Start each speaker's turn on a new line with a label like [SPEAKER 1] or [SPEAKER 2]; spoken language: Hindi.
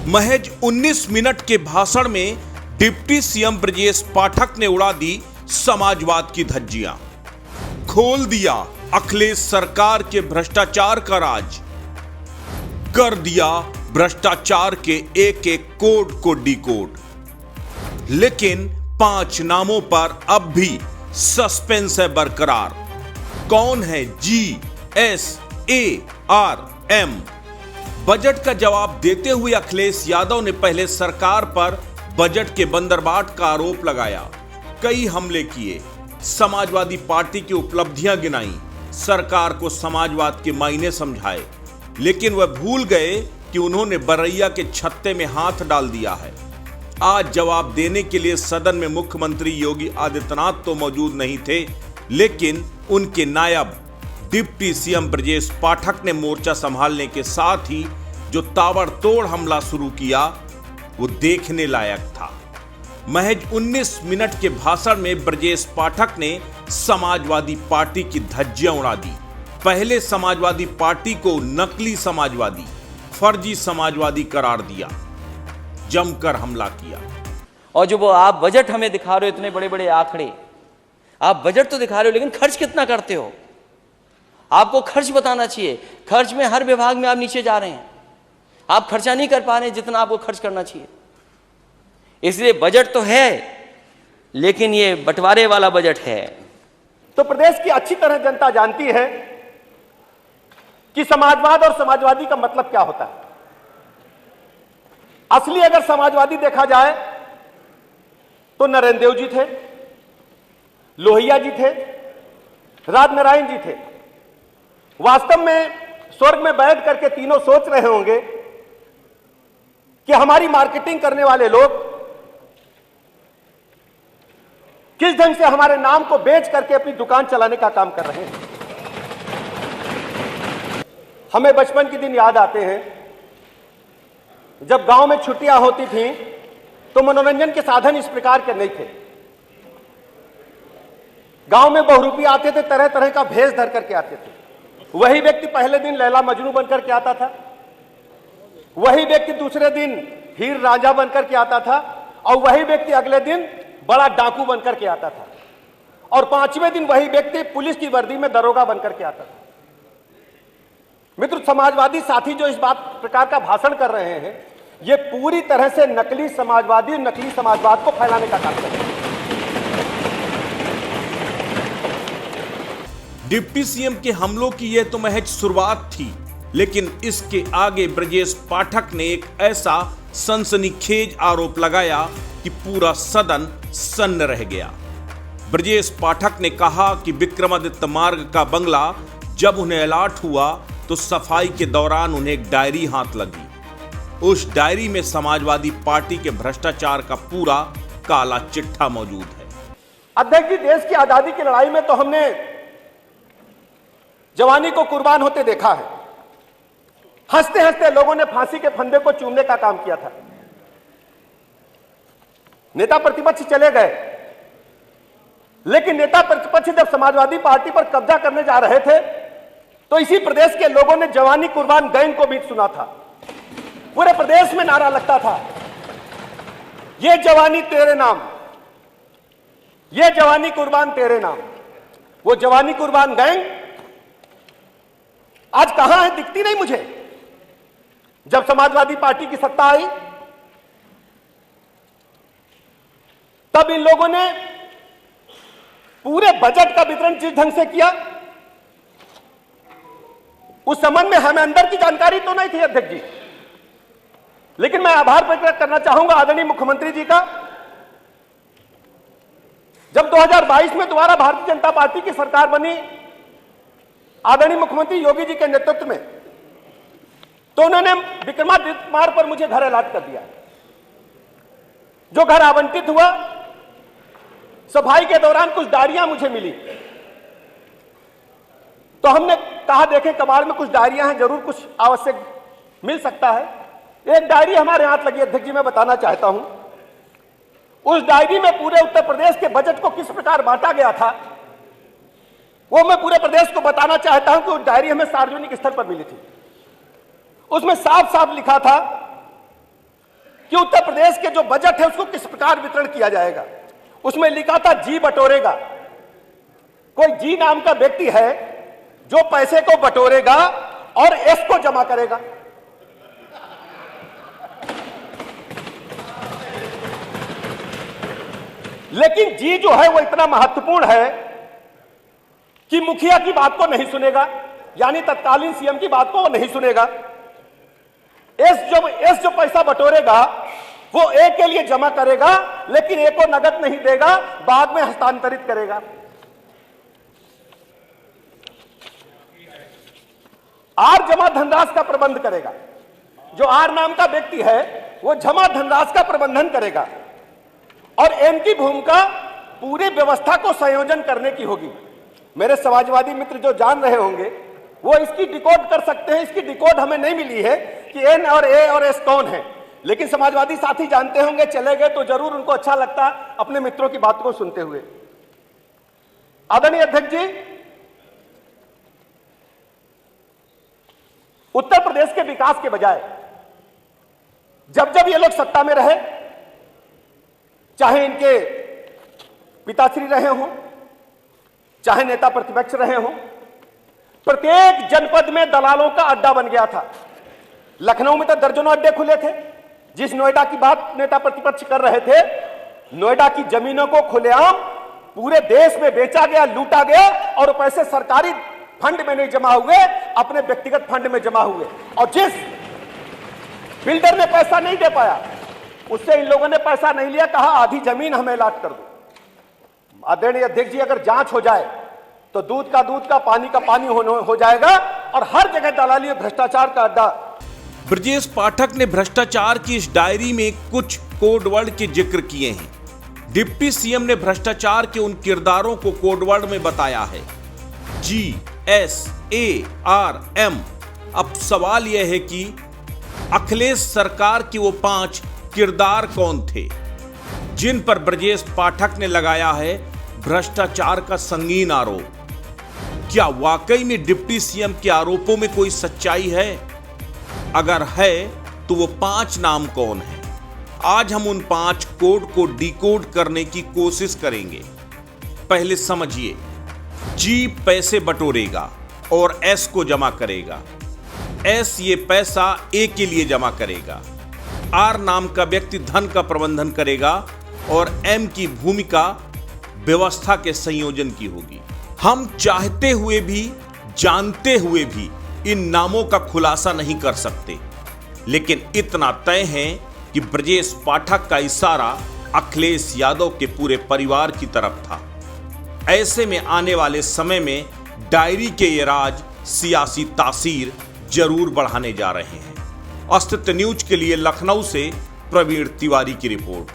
[SPEAKER 1] महज 19 मिनट के भाषण में डिप्टी सीएम ब्रजेश पाठक ने उड़ा दी समाजवाद की धज्जियां, खोल दिया अखिलेश सरकार के भ्रष्टाचार का राज, कर दिया भ्रष्टाचार के एक एक कोड को डिकोड। लेकिन 5 नामों पर अब भी सस्पेंस है बरकरार। कौन है GSARM? बजट का जवाब देते हुए अखिलेश यादव ने पहले सरकार पर बजट के बंदरबाट का आरोप लगाया, कई हमले किए, समाजवादी पार्टी की उपलब्धियां गिनाई, सरकार को समाजवाद के मायने समझाए, लेकिन वह भूल गए कि उन्होंने बरैया के छत्ते में हाथ डाल दिया है। आज जवाब देने के लिए सदन में मुख्यमंत्री योगी आदित्यनाथ तो मौजूद नहीं थे, लेकिन उनके नायब डिप्टी सीएम ब्रजेश पाठक ने मोर्चा संभालने के साथ ही जो ताबड़तोड़ हमला शुरू किया वो देखने लायक था। महज 19 मिनट के भाषण में ब्रजेश पाठक ने समाजवादी पार्टी की धज्जियां उड़ा दी। पहले समाजवादी पार्टी को नकली समाजवादी, फर्जी समाजवादी करार दिया, जमकर हमला किया।
[SPEAKER 2] और जो वो आप बजट हमें दिखा रहे हो, इतने बड़े बड़े आंकड़े, आप बजट तो दिखा रहे हो लेकिन खर्च कितना करते हो? आपको खर्च बताना चाहिए। खर्च में हर विभाग में आप नीचे जा रहे हैं, आप खर्चा नहीं कर पा रहे हैं जितना आपको खर्च करना चाहिए। इसलिए बजट तो है लेकिन ये बंटवारे वाला बजट है।
[SPEAKER 3] तो प्रदेश की अच्छी तरह जनता जानती है कि समाजवाद और समाजवादी का मतलब क्या होता है। असली अगर समाजवादी देखा जाए तो नरेंद्र देव जी थे, लोहिया जी थे, राजनारायण जी थे। वास्तव में स्वर्ग में बैठ करके तीनों सोच रहे होंगे कि हमारी मार्केटिंग करने वाले लोग किस ढंग से हमारे नाम को बेच करके अपनी दुकान चलाने का काम कर रहे हैं। हमें बचपन के दिन याद आते हैं जब गांव में छुट्टियां होती थीं तो मनोरंजन के साधन इस प्रकार के नहीं थे। गांव में बहुरूपी आते थे, तरह तरह का भेष धर करके आते थे। वही व्यक्ति पहले दिन लैला मजनू बनकर के आता था, वही व्यक्ति दूसरे दिन हीर रांझा बनकर के आता था, और वही व्यक्ति अगले दिन बड़ा डाकू बनकर के आता था, और 5वें दिन वही व्यक्ति पुलिस की वर्दी में दरोगा बनकर के आता था। मित्र, समाजवादी साथी जो इस बात प्रकार का भाषण कर रहे हैं, ये पूरी तरह से नकली समाजवादी, नकली समाजवाद को फैलाने का काम कर रहे हैं।
[SPEAKER 1] डिप्टी सीएम के हमलों की यह तो महज शुरुआत थी, लेकिन इसके आगे ब्रजेश पाठक ने एक ऐसा सनसनीखेज आरोप लगाया कि पूरा सदन सन्न रह गया। ब्रजेश पाठक ने कहा कि विक्रमादित्य मार्ग का बंगला जब उन्हें अलॉट हुआ तो सफाई के दौरान उन्हें एक डायरी हाथ लगी। उस डायरी में समाजवादी पार्टी के भ्रष्टाचार का पूरा काला चिट्ठा मौजूद है।
[SPEAKER 3] अध्यक्ष जी, देश की आजादी की लड़ाई में तो हमने जवानी को कुर्बान होते देखा है। हंसते हंसते लोगों ने फांसी के फंदे को चूमने का काम किया था। नेता प्रतिपक्ष चले गए, लेकिन नेता प्रतिपक्ष जब समाजवादी पार्टी पर कब्जा करने जा रहे थे तो इसी प्रदेश के लोगों ने जवानी कुर्बान गैंग को भी सुना था। पूरे प्रदेश में नारा लगता था, ये जवानी तेरे नाम, ये जवानी कुर्बान तेरे नाम। वो जवानी कुर्बान गैंग आज कहां है? दिखती नहीं मुझे। जब समाजवादी पार्टी की सत्ता आई तब इन लोगों ने पूरे बजट का वितरण जिस ढंग से किया, उस संबंध में हमें अंदर की जानकारी तो नहीं थी अध्यक्ष जी, लेकिन मैं आभार प्रकट करना चाहूंगा आदरणीय मुख्यमंत्री जी का। जब 2022 में दोबारा भारतीय जनता पार्टी की सरकार बनी आदरणीय मुख्यमंत्री योगी जी के नेतृत्व में, तो उन्होंने विक्रमादित्य मार्ग पर मुझे घर अलॉट कर दिया। जो घर आवंटित हुआ, सफाई के दौरान कुछ डायरियां मुझे मिली, तो हमने कहा देखें कबाड़ में कुछ डायरियां हैं, जरूर कुछ आवश्यक मिल सकता है। एक डायरी हमारे हाथ लगी अध्यक्ष जी, मैं बताना चाहता हूं। उस डायरी में पूरे उत्तर प्रदेश के बजट को किस प्रकार बांटा गया था वो मैं पूरे प्रदेश को बताना चाहता हूं कि उस डायरी हमें सार्वजनिक स्तर पर मिली थी। उसमें साफ साफ लिखा था कि उत्तर प्रदेश के जो बजट है उसको किस प्रकार वितरण किया जाएगा। उसमें लिखा था जी बटोरेगा। कोई जी नाम का व्यक्ति है जो पैसे को बटोरेगा और एस को जमा करेगा। लेकिन जी जो है वो इतना महत्वपूर्ण है कि मुखिया की बात को नहीं सुनेगा, यानी तत्कालीन सीएम की बात को वो नहीं सुनेगा। एस जो पैसा बटोरेगा वो ए के लिए जमा करेगा, लेकिन ए को नगद नहीं देगा, बाद में हस्तांतरित करेगा। आर जमा धनराशि का प्रबंध करेगा। जो आर नाम का व्यक्ति है वो जमा धनराशि का प्रबंधन करेगा और एम की भूमिका पूरी व्यवस्था को संयोजन करने की होगी। मेरे समाजवादी मित्र जो जान रहे होंगे वो इसकी डिकोड कर सकते हैं। इसकी डिकोड हमें नहीं मिली है कि एन और ए और एस कौन है, लेकिन समाजवादी साथी जानते होंगे, चले गए तो जरूर उनको अच्छा लगता अपने मित्रों की बात को सुनते हुए। आदरणीय अध्यक्ष जी, उत्तर प्रदेश के विकास के बजाय जब जब ये लोग सत्ता में रहे, चाहे इनके पिताश्री रहे हों, चाहे नेता प्रतिपक्ष रहे हों, प्रत्येक जनपद में दलालों का अड्डा बन गया था। लखनऊ में तो दर्जनों अड्डे खुले थे। जिस नोएडा की बात नेता प्रतिपक्ष कर रहे थे, नोएडा की जमीनों को खुलेआम पूरे देश में बेचा गया, लूटा गया और पैसे सरकारी फंड में नहीं जमा हुए, अपने व्यक्तिगत फंड में जमा हुए। और जिस बिल्डर ने पैसा नहीं दे पाया उससे इन लोगों ने पैसा नहीं लिया, कहा आधी जमीन हमें अलॉट कर दो। आदरणीय अध्यक्ष जी, अगर जांच हो जाए तो दूध का पानी का पानी हो जाएगा और हर जगह दलाली भ्रष्टाचार का अड्डा।
[SPEAKER 1] ब्रजेश पाठक ने भ्रष्टाचार की इस डायरी में कुछ कोडवर्ड के जिक्र किए हैं। डिप्टी सीएम ने भ्रष्टाचार के उन किरदारों को कोडवर्ड में बताया है, GSARM। अब सवाल यह है कि अखिलेश सरकार के वो 5 किरदार कौन थे जिन पर ब्रजेश पाठक ने लगाया है भ्रष्टाचार का संगीन आरोप। क्या वाकई में डिप्टी सीएम के आरोपों में कोई सच्चाई है? अगर है तो वो 5 नाम कौन है? आज हम उन 5 कोड को डिकोड करने की कोशिश करेंगे। पहले समझिए, जी पैसे बटोरेगा और एस को जमा करेगा। एस ये पैसा ए के लिए जमा करेगा। आर नाम का व्यक्ति धन का प्रबंधन करेगा और एम की भूमिका व्यवस्था के संयोजन की होगी। हम चाहते हुए भी जानते हुए भी इन नामों का खुलासा नहीं कर सकते, लेकिन इतना तय है कि ब्रजेश पाठक का इशारा अखिलेश यादव के पूरे परिवार की तरफ था। ऐसे में आने वाले समय में डायरी के ये राज सियासी तासीर जरूर बढ़ाने जा रहे हैं। अस्तित्व न्यूज के लिए लखनऊ से प्रवीण तिवारी की रिपोर्ट।